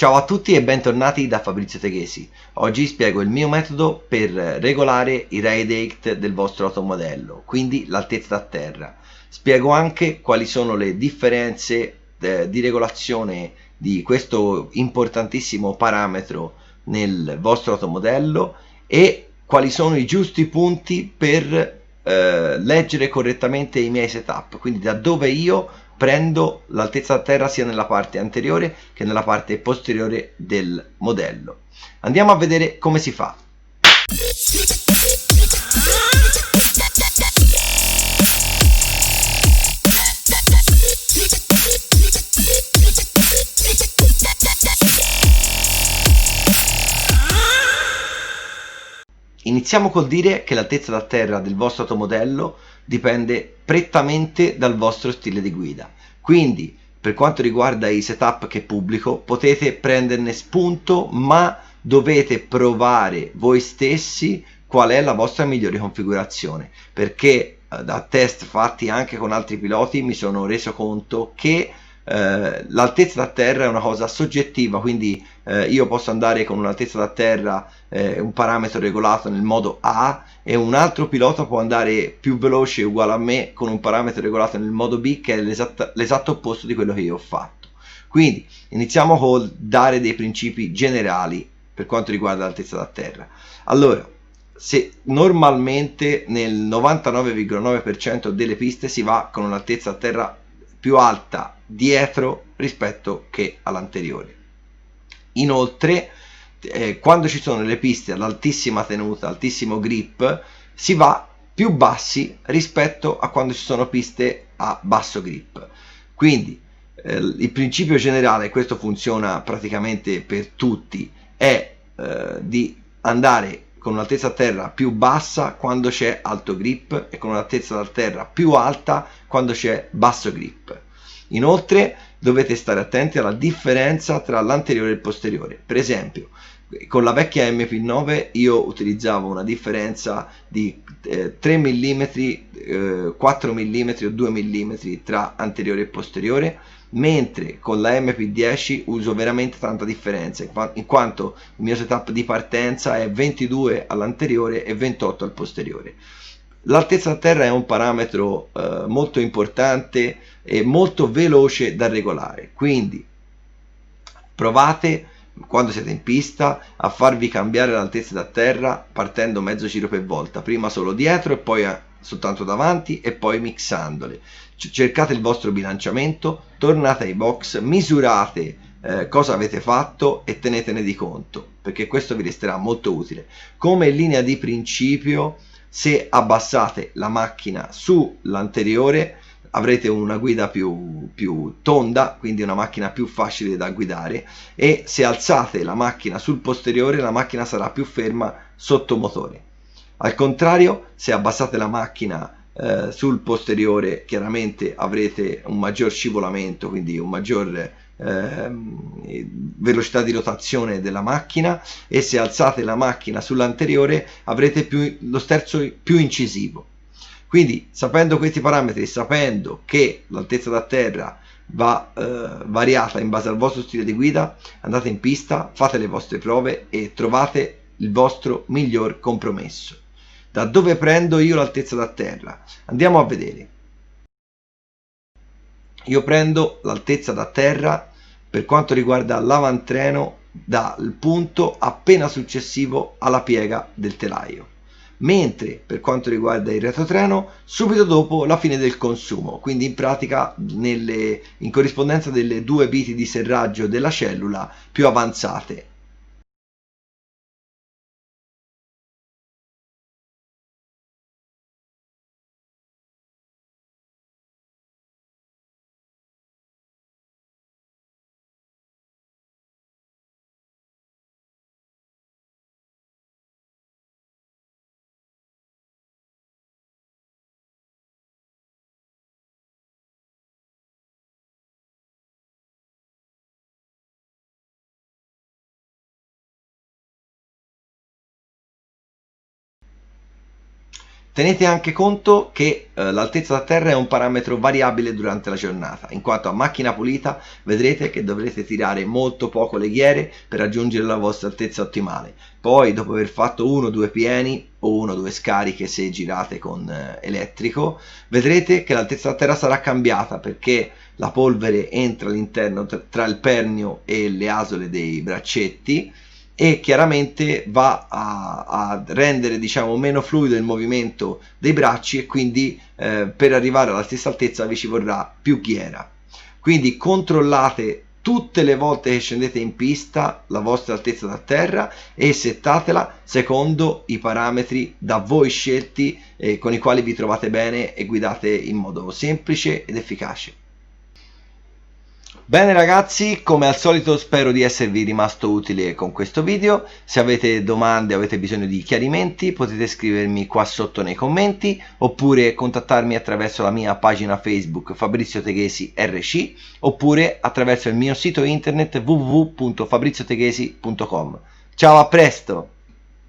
Ciao a tutti e bentornati da Fabrizio Teghesi. Oggi spiego il mio metodo per regolare i ride height del vostro automodello, quindi l'altezza da terra. Spiego anche quali sono le differenze di regolazione di questo importantissimo parametro nel vostro automodello e quali sono i giusti punti per leggere correttamente i miei setup, quindi da dove io prendo l'altezza da terra sia nella parte anteriore che nella parte posteriore del modello. Andiamo a vedere come si fa. Iniziamo col dire che l'altezza da terra del vostro automodello dipende prettamente dal vostro stile di guida. Quindi, per quanto riguarda i setup che pubblico, potete prenderne spunto, ma dovete provare voi stessi qual è la vostra migliore configurazione, perché da test fatti anche con altri piloti mi sono reso conto che l'altezza da terra è una cosa soggettiva, quindi io posso andare con un'altezza da terra, un parametro regolato nel modo A, e un altro pilota può andare più veloce uguale a me con un parametro regolato nel modo B, che è l'esatto opposto di quello che io ho fatto. Quindi iniziamo col dare dei principi generali per quanto riguarda l'altezza da terra. Allora, se normalmente nel 99,9% delle piste si va con un'altezza a terra più alta dietro rispetto che all'anteriore. Inoltre, quando ci sono le piste ad altissima tenuta, altissimo grip, si va più bassi rispetto a quando ci sono piste a basso grip. Quindi il principio generale, questo funziona praticamente per tutti, è di andare con un'altezza a terra più bassa quando c'è alto grip e con un'altezza da terra più alta quando c'è basso grip. Inoltre dovete stare attenti alla differenza tra l'anteriore e il posteriore. Per esempio, con la vecchia MP9 io utilizzavo una differenza di 3 mm, 4 mm o 2 mm tra anteriore e posteriore, mentre con la MP10 uso veramente tanta differenza, in quanto il mio setup di partenza è 22 all'anteriore e 28 al posteriore. L'altezza a terra è un parametro molto importante e molto veloce da regolare, quindi provate quando siete in pista a farvi cambiare l'altezza da terra partendo mezzo giro per volta, prima solo dietro e poi soltanto davanti e poi mixandole. Cercate il vostro bilanciamento, tornate ai box, misurate cosa avete fatto e tenetene di conto, perché questo vi resterà molto utile. Come linea di principio, se abbassate la macchina sull'anteriore avrete una guida più tonda, quindi una macchina più facile da guidare, e se alzate la macchina sul posteriore la macchina sarà più ferma sotto motore. Al contrario, se abbassate la macchina sul posteriore chiaramente avrete un maggior scivolamento, quindi un maggior velocità di rotazione della macchina, e se alzate la macchina sull'anteriore avrete lo sterzo più incisivo. Quindi, sapendo questi parametri, sapendo che l'altezza da terra va variata in base al vostro stile di guida, andate in pista, fate le vostre prove e trovate il vostro miglior compromesso. Da dove prendo io l'altezza da terra? Andiamo a vedere. Io prendo l'altezza da terra per quanto riguarda l'avantreno dal punto appena successivo alla piega del telaio, mentre per quanto riguarda il retrotreno subito dopo la fine del consumo, quindi in pratica in corrispondenza delle due biti di serraggio della cellula più avanzate. Tenete anche conto che l'altezza da terra è un parametro variabile durante la giornata, in quanto a macchina pulita vedrete che dovrete tirare molto poco le ghiere per raggiungere la vostra altezza ottimale. Poi dopo aver fatto 1-2 pieni o 1-2 scariche se girate con elettrico, vedrete che l'altezza da terra sarà cambiata perché la polvere entra all'interno tra il pernio e le asole dei braccetti e chiaramente va a rendere, diciamo, meno fluido il movimento dei bracci, e quindi per arrivare alla stessa altezza vi ci vorrà più ghiera. Quindi controllate tutte le volte che scendete in pista la vostra altezza da terra e settatela secondo i parametri da voi scelti, con i quali vi trovate bene e guidate in modo semplice ed efficace. Bene ragazzi, come al solito spero di esservi rimasto utile con questo video. Se avete domande o avete bisogno di chiarimenti potete scrivermi qua sotto nei commenti, oppure contattarmi attraverso la mia pagina Facebook Fabrizio Teghesi RC, oppure attraverso il mio sito internet www.fabrizioteghesi.com. Ciao, a presto!